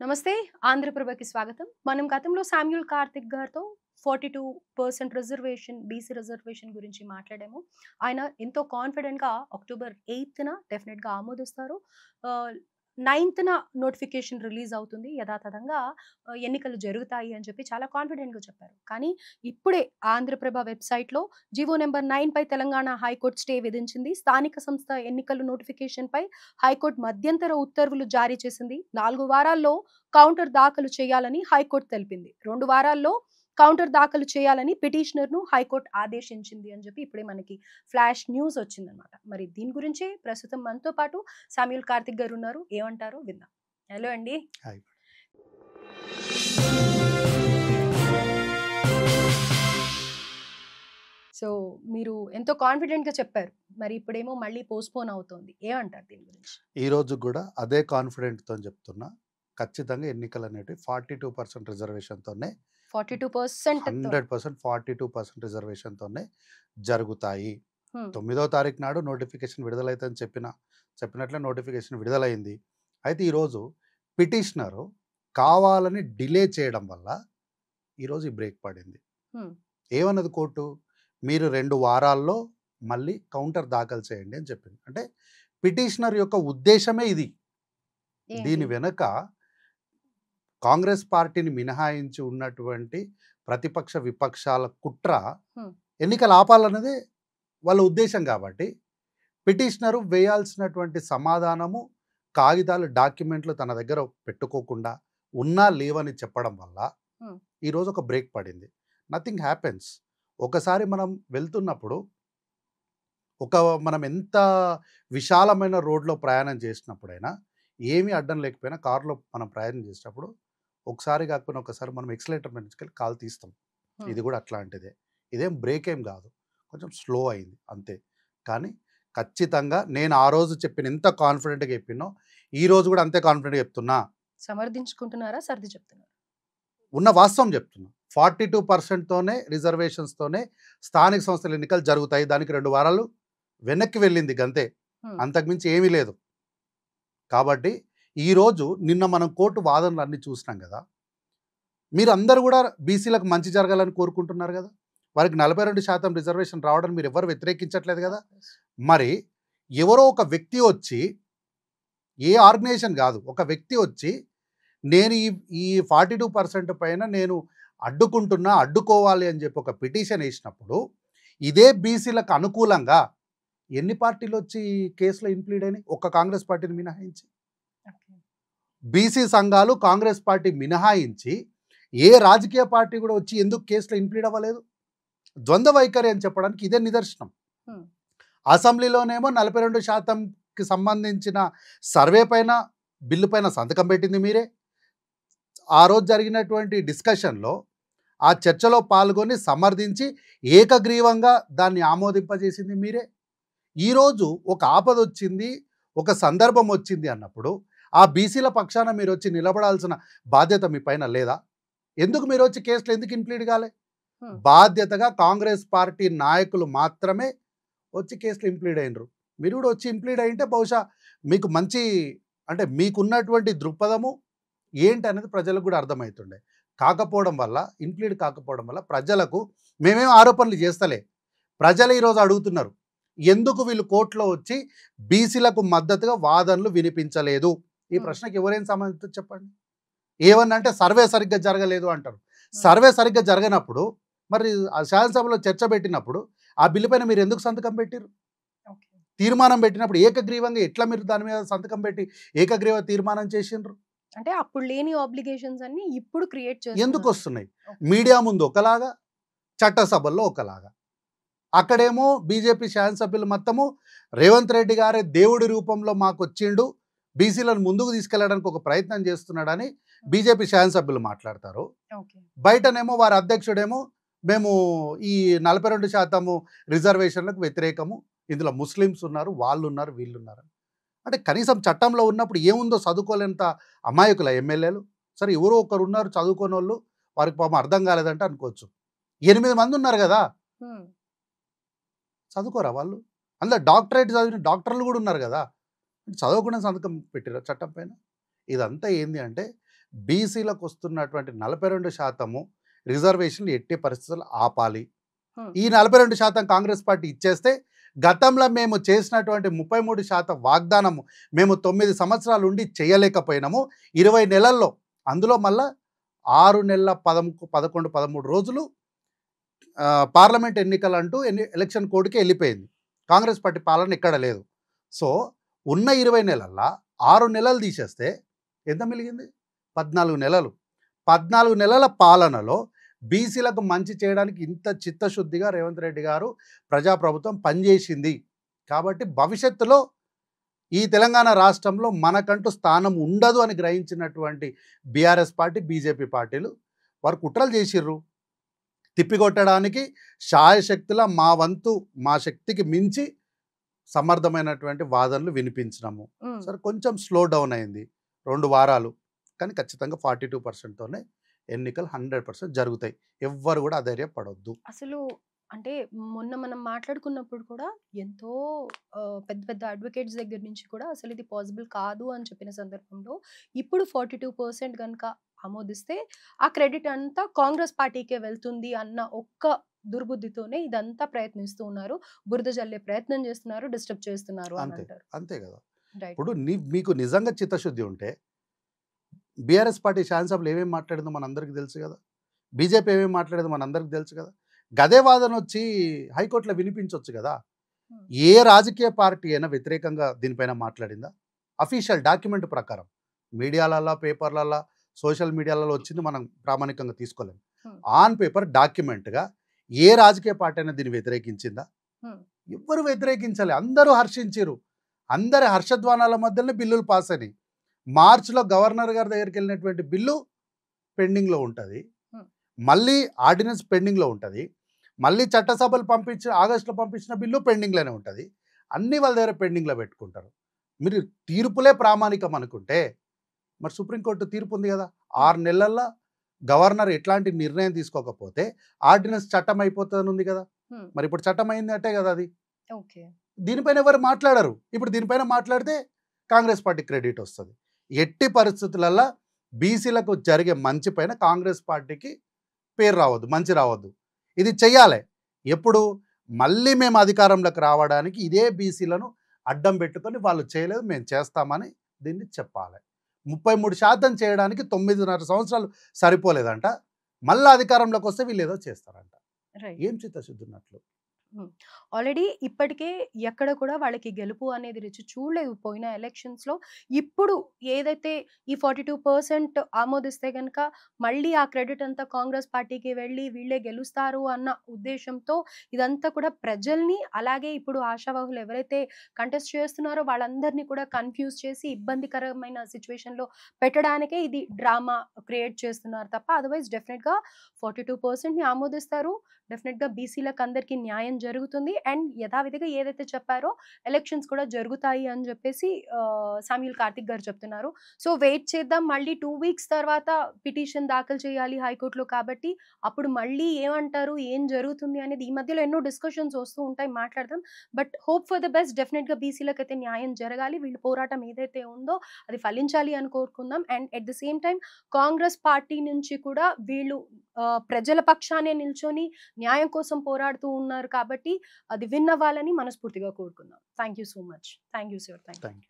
నమస్తే. ఆంధ్రప్రభకి స్వాగతం. మనం గతంలో సామ్యూల్ కార్తిక్ గారితో 42% రిజర్వేషన్, బీసీ రిజర్వేషన్ గురించి మాట్లాడాము. ఆయన ఎంతో కాన్ఫిడెంట్‌గా అక్టోబర్ 8న డెఫినిట్‌గా ఆమోదిస్తారు. ఆహ్, 9న నోటిఫికేషన్ రిలీజ్ అవుతుంది. యథాతథంగా ఎన్నికలు జరుగుతాయి అని చెప్పి చాలా కాన్ఫిడెంట్‌గా చెప్పారు. కానీ ఇప్పుడే ఆంధ్రప్రభ వెబ్‌సైట్‌లో జీవో నంబర్ 9 పై తెలంగాణ హైకోర్టు స్టే విధించింది. స్థానిక సంస్థ ఎన్నికల నోటిఫికేషన్‌పై హైకోర్టు మధ్యంతర ఉత్తర్వులు జారీ చేసింది. 4 వారాల్లో కౌంటర్ దాఖలు చేయాలని హైకోర్టు తెలిపింది. 2 వారాల్లో కౌంటర్ దాఖలు చేయాలని పిటిషనర్‌ను హైకోర్టు ఆదేశించింది అని చెప్పి ఇప్పుడే మనకి ఫ్లాష్ న్యూస్ వచ్చిందనమాట. మరి దీని గురించే ప్రస్తుతం మనతో పాటు సామ్యూల్ కార్తిక్ గారు ఉన్నారు. ఏమంటారో విందాం. హలో అండి. హాయ్. సో, మీరు ఎంతో కాన్ఫిడెంట్‌గా చెప్పారు. మరి ఇప్పుడేమో మళ్ళీ పోస్ట్‌పోన్ అవుతోంది. ఏమంటారు దీని గురించి? ఈ రోజు గూడా అదే కాన్ఫిడెంట్‌తోని చెప్తున్నా. ఖచ్చితంగా ఎన్నికలనేటివి 42% రిజర్వేషన్‌తోనే 42% 100% 42% రిజర్వేషన్‌తోనే జరుగుతాయి. హ్మ్. 9వ తారీఖు నాడు నోటిఫికేషన్ విడుదలైతదని చెప్పినట్లే నోటిఫికేషన్ విడుదలైంది. అయితే ఈరోజు పిటిషనరు కావాలని డిలే చేయడం వల్ల ఈరోజు ఈ బ్రేక్ పడింది. హ్మ్. ఏమన్నది కోర్టు? మీరు 2 వారాల్లో మళ్ళీ కౌంటర్ దాఖలు చేయండి అని చెప్పింది. అంటే పిటిషనర్ యొక్క ఉద్దేశమే ఇది. ఏంటి? దీని వెనక కాంగ్రెస్ పార్టీని మినహాయించి ఉన్నటువంటి ప్రతిపక్ష, విపక్షాల కుట్ర హ్మ్. ఎన్నికలు ఆపాలన్నదే వాళ్ళ ఉద్దేశం కాబట్టి, పిటిషనరు వేయాల్సినటువంటి సమాధానము, కాగితాలు, డాక్యుమెంట్లు తన దగ్గర పెట్టుకోకుండా, ఉన్నా లేవని చెప్పడం వల్ల హ్మ్. ఈరోజు ఒక బ్రేక్ పడింది. Nothing happens. ఒకసారి మనం వెళ్తున్నప్పుడు ఒక మనం ఎంత విశాలమైన రోడ్‌లో ప్రయాణం చేసినప్పుడైనా, ఏమీ అడ్డం లేకపోయినా కార్‌లో మనం ప్రయాణం చేసేటప్పుడు, ఒకసారి కాకపోయినా ఒకసారి మనం ఎక్సిలరేటర్ మీద నుంచెళ్ళి కాలు తీస్తాం. హ్మ్. ఇది కూడా అట్లాంటిదే. ఇదేం బ్రేక్ ఏం కాదు. కొంచెం స్లో అయింది అంతే. కానీ ఖచ్చితంగా నేను ఆ రోజు చెప్పిన ఎంత కాన్ఫిడెంట్‌గా చెప్పినో, ఈ రోజు కూడా అంతే కాన్ఫిడెంట్‌గా చెప్తున్నా. సమర్థించుకుంటున్నారా? సర్ది చెప్తున్నారా? ఉన్న వాస్తవం చెప్తున్నా. 42%తోనే రిజర్వేషన్స్‌తోనే స్థానిక సంస్థల ఎన్నికలు జరుగుతాయి. దానికి 2 వారాలు వెనక్కి వెళ్ళింది గంతే. హ్మ్. అంతకుమించి ఏమీ లేదు. కాబట్టి ఈరోజు నిన్న మనం కోర్టు వాదనలు అన్నీ చూసినాం కదా! మీరందరూ కూడా బీసీలకు మంచి జరగాలని కోరుకుంటున్నారు కదా! వారికి 42% రిజర్వేషన్ రావడానికి మీరెవ్వరు వ్యతిరేకించట్లేదు కదా! Of course. మరి ఎవరో ఒక వ్యక్తి వచ్చి, ఏ ఆర్గనైజేషన్ కాదు, ఒక వ్యక్తి వచ్చి నేను ఈ 42% పైన నేను అడ్డుకుంటున్నా, అడ్డుకోవాలి అని చెప్పి ఒక పిటిషన్ ఏసినప్పుడు, ఇదే బీసీలకు అనుకూలంగా ఎన్ని పార్టీలొచ్చి కేసులో ఇంప్లీడ్ అయినాయి? ఒక్క కాంగ్రెస్ పార్టీని మినహాయించి. ఓకే. బీసీ సంఘాలు కాంగ్రెస్ పార్టీ మినహాయించి ఏ రాజకీయ పార్టీ కూడా వచ్చి ఎందుకు కేసులో ఇంప్లీడ్ అవ్వలేదు? ద్వంద్వ వైఖరి అని చెప్పడానికి ఇదే నిదర్శనం. హ్మ్. అసెంబ్లీలోనేమో 42%కి సంబంధించిన సర్వే పైన, బిల్లు పైన సంతకం పెట్టింది మీరే. ఆ రోజు జరిగినటువంటి డిస్కషన్‌లో, ఆ చర్చలో పాల్గొని సమర్థించి ఏకగ్రీవంగా దాన్ని ఆమోదింపజేసింది మీరే. ఈరోజు ఒక ఆపదొచ్చింది, ఒక సందర్భం వచ్చింది అన్నప్పుడు, ఆ బీసీల పక్షాన మీరొచ్చి నిలబడాల్సిన బాధ్యత మీ పైన లేదా? ఎందుకు మీరొచ్చి కేసులో ఎందుకు ఇంప్లీడ్ కాలే? హ్మ్. బాధ్యతగా కాంగ్రెస్ పార్టీ నాయకులు మాత్రమే వచ్చి కేసులో ఇంప్లీడ్ అయినరు. మీరు కూడా వచ్చి ఇంప్లీడ్ అయ్యుంటే బహుశా మీకు మంచి, అంటే మీకున్నటువంటి దృక్పథము ఏంటనేది ప్రజలకు కూడా అర్థమవుతుండే. కాకపోవడం వల్ల, ఇంప్లీడ్ కాకపోవడం వల్ల ప్రజలకు మేమేం ఆరోపణలు చేస్తలే. ప్రజలు ఈరోజు అడుగుతున్నారు. ఎందుకు వీళ్ళు కోర్టులో వచ్చి బీసీలకు మద్దతుగా వాదనలు వినిపించలేదు? ఈ హ్మ్. ప్రశ్నకి ఎవరేం సమాధానం చెప్పండి? ఏమన్నంటే సర్వే సరిగ్గా జరగలేదు అంటారు. హ్మ్. సర్వే సరిగ్గా జరగనప్పుడు మరి ఆ శాసనసభలో చర్చ పెట్టినప్పుడు ఆ బిల్లు పైన మీరు ఎందుకు సంతకం పెట్టిర్రు? ఓకే. తీర్మానం పెట్టినప్పుడు ఏకగ్రీవంగా ఎట్లా మీరు దాని మీద సంతకం పెట్టి ఏకగ్రీవ తీర్మానం చేసిండ్రు? అంటే అప్పుడు లేని ఆబ్లిగేషన్స్ అన్నీ ఇప్పుడు క్రియేట్ చేస్తున్నారు. ఎందుకొస్తున్నాయి? ఓకే. మీడియా ముందు ఒకలాగా, చట్టసభల్లో ఒకలాగా. అక్కడేమో బీజేపీ శాసనసభ్యులు మొత్తము రేవంత్ రెడ్డి గారే దేవుడి రూపంలో మాకొచ్చిండు, బీసీలను ముందుకు తీసుకెళ్ళడానికి ఒక ప్రయత్నం చేస్తున్నాడని హ్మ్. బీజేపీ శాసనసభ్యులు మాట్లాడతారు. ఓకే. బయటనేమో వారి అధ్యక్షుడేమో మేము ఈ 42% రిజర్వేషన్లకు వ్యతిరేకము, ఇందులో ముస్లిమ్స్ ఉన్నారు, వాళ్ళున్నారు, వీళ్ళున్నారు. అంటే కనీసం చట్టంలో ఉన్నప్పుడు ఏముందో చదువుకోలేంత అమాయకుల ఎమ్మెల్యేలు? సరే ఎవరో ఒకరు ఉన్నారు చదువుకోనోళ్ళు, వారికి పాపం అర్థం కాలేదంటే అనుకోవచ్చు. 8 మంది ఉన్నారు కదా! హ్మ్. చదువుకోరా వాళ్ళు? అందులో డాక్టరేట్ చదివిన డాక్టర్లు కూడా ఉన్నారు కదా! చదవకుండా సంతకం పెట్టిర్రా చట్టం పైన? ఇదంతా ఏంది అంటే బీసీలకు వస్తున్నటువంటి 42% రిజర్వేషన్లు ఎట్టి పరిస్థితులు ఆపాలి. ఈ 42% కాంగ్రెస్ పార్టీ ఇచ్చేస్తే గతంలో మేము చేసినటువంటి 33% వాగ్దానము మేము 9 సంవత్సరాలు ఉండి చేయలేకపోయినాము 20 నెలల్లో. అందులో మళ్ళా 6 నెలల 11, 13 రోజులు పార్లమెంట్ ఎన్నికలు అంటూ ఎలక్షన్ కోడ్కి వెళ్ళిపోయింది. కాంగ్రెస్ పార్టీ పాలన ఇక్కడ లేదు. సో ఉన్న 20 నెలల్లో 6 నెలలు తీసేస్తే ఎంత మిలిగింది? 14 నెలలు. 14 నెలల పాలనలో బీసీలకు మంచి చేయడానికి ఇంత చిత్తశుద్ధిగా రేవంత్ రెడ్డి గారు ప్రజాప్రభుత్వం పనిచేసింది. కాబట్టి భవిష్యత్తులో ఈ తెలంగాణ రాష్ట్రంలో మనకంటూ స్థానం ఉండదు అని గ్రహించినటువంటి బీఆర్ఎస్ పార్టీ, బీజేపీ పార్టీలు వారు కుట్రలు చేసిర్రు. తిప్పికొట్టడానికి శాయశక్తుల మా వంతు మా శక్తికి మించి సమర్థమైనటువంటి వాదనలు వినిపించినాము. సరే కొంచెం స్లో డౌన్ అయింది 2 వారాలు. కానీ ఖచ్చితంగా 42%తోనే ఎన్నికలు 100% జరుగుతాయి. ఎవ్వరు కూడా అధైర్యపడొద్దు. అసలు అంటే మొన్న మనం మాట్లాడుకున్నప్పుడు కూడా ఎంతో పెద్ద పెద్ద అడ్వకేట్స్ దగ్గర నుంచి కూడా అసలు ఇది పాసిబుల్ కాదు అని చెప్పిన సందర్భంలో ఇప్పుడు 42% కనుక ఆమోదిస్తే ఆ క్రెడిట్ అంతా కాంగ్రెస్ పార్టీకే వెళ్తుంది అన్న ఒక్క దుర్బుద్ధితోనే ఇదంతా ప్రయత్నిస్తూ ఉన్నారు. బురద జల్లే ప్రయత్నం చేస్తున్నారు, డిస్టర్బ్ చేస్తున్నారు అని అంటారు. అంతే కదా. రైట్. ఇప్పుడు మీకు నిజంగా చిత్తశుద్ధి ఉంటే బీఆర్ఎస్ పార్టీ శాసనసభలో ఏమేమి మాట్లాడిందో మనందరికీ తెలుసు కదా. బీజేపీ ఏమేమి మాట్లాడేదో మనందరికీ తెలుసు కదా. గదే వాదన వచ్చి హైకోర్టులో వినిపించవచ్చు కదా. ఏ రాజకీయ పార్టీ అయినా వ్యతిరేకంగా దీనిపైన మాట్లాడిందా? అఫీషియల్ డాక్యుమెంట్ ప్రకారం మీడియాలలో, పేపర్లలో, సోషల్ మీడియాలలో వచ్చింది మనం ప్రామాణికంగా తీసుకోలేము. ఆన్ పేపర్ డాక్యుమెంట్గా ఏ రాజకీయ పార్టీ అయినా దీన్ని వ్యతిరేకించిందా? ఎవ్వరు వ్యతిరేకించాలి. అందరూ హర్షించారు. అందరి హర్షధ్వానాల మధ్యలోనే బిల్లులు పాస్ అయినాయి. మార్చిలో గవర్నర్ గారి దగ్గరికి వెళ్ళినటువంటి బిల్లు పెండింగ్లో ఉంటుంది. మళ్ళీ ఆర్డినెన్స్ పెండింగ్లో ఉంటుంది. మళ్ళీ చట్టసభలు ఆగస్టులో పంపించిన బిల్లు పెండింగ్లోనే ఉంటుంది. అన్నీ వాళ్ళ దగ్గర పెండింగ్లో పెట్టుకుంటారు. మీరు తీర్పులే ప్రామాణికం అనుకుంటే మరి సుప్రీంకోర్టు తీర్పు ఉంది కదా. 6 నెలల్లో గవర్నర్ ఎట్లాంటి నిర్ణయం తీసుకోకపోతే ఆర్డినెన్స్ చట్టం అయిపోతుందని ఉంది కదా. మరి ఇప్పుడు చట్టం అయింది అంటే కదా అది. దీనిపైన ఎవరు మాట్లాడరు. ఇప్పుడు దీనిపైన మాట్లాడితే కాంగ్రెస్ పార్టీ క్రెడిట్ వస్తుంది. ఎట్టి పరిస్థితులలో బీసీలకు జరిగే మంచి పైన కాంగ్రెస్ పార్టీకి పేరు రావద్దు, మంచి రావద్దు. ఇది చెయ్యాలి. ఎప్పుడు మళ్ళీ మేము అధికారంలోకి రావడానికి ఇదే బీసీలను అడ్డం పెట్టుకొని వాళ్ళు చేయలేదు, మేము చేస్తామని దీన్ని చెప్పాలి. 33% చేయడానికి 9.5 సంవత్సరాలు సరిపోలేదంట. మళ్ళీ అధికారంలోకి వస్తే వీళ్ళు ఏదో చేస్తారంట. ఏం చిత్తశుద్ధి ఉన్నట్లు. ఆల్రెడీ ఇప్పటికే ఎక్కడ కూడా వాళ్ళకి గెలుపు అనేది రుచి చూడలేదు పోయిన ఎలక్షన్స్లో. ఇప్పుడు ఏదైతే ఈ 42% ఆమోదిస్తే కనుక మళ్ళీ ఆ క్రెడిట్ అంతా కాంగ్రెస్ పార్టీకి వెళ్ళి వీళ్ళే గెలుస్తారు అన్న ఉద్దేశంతో ఇదంతా కూడా ప్రజల్ని, అలాగే ఇప్పుడు ఆశావాహులు ఎవరైతే కంటెస్ట్ చేస్తున్నారో వాళ్ళందరినీ కూడా కన్ఫ్యూజ్ చేసి ఇబ్బందికరమైన సిచ్యువేషన్లో పెట్టడానికే ఇది డ్రామా క్రియేట్ చేస్తున్నారు తప్ప అదర్వైజ్ డెఫినెట్గా 42%ని ఆమోదిస్తారు. డెఫినెట్గా బీసీలకు అందరికీ న్యాయం జరుగుతుంది. అండ్ యథావిధిగా ఏదైతే చెప్పారో ఎలక్షన్స్ కూడా జరుగుతాయి అని చెప్పేసి శామ్యూల్ కార్తిక్ గారు చెప్తున్నారు. సో వెయిట్ చేద్దాం. మళ్ళీ 2 వీక్స్ తర్వాత పిటిషన్ దాఖలు చేయాలి హైకోర్టులో. కాబట్టి అప్పుడు మళ్ళీ ఏమంటారు, ఏం జరుగుతుంది అనేది ఈ మధ్యలో ఎన్నో డిస్కషన్స్ వస్తూ ఉంటాయి, మాట్లాడదాం. But hope for the best. డెఫినెట్గా బీసీలకు అయితే న్యాయం జరగాలి. వీళ్ళ పోరాటం ఏదైతే ఉందో అది ఫలించాలి అని కోరుకుందాం. And at the same time Congress party నుంచి కూడా వీళ్ళు ప్రజల పక్షానే నిల్చొని న్యాయం కోసం పోరాడుతూ ఉన్నారు కాబట్టి అది విన్ అవ్వాలని మనస్ఫూర్తిగా కోరుకుందాం. Thank you so much. Thank you sir. Thank you.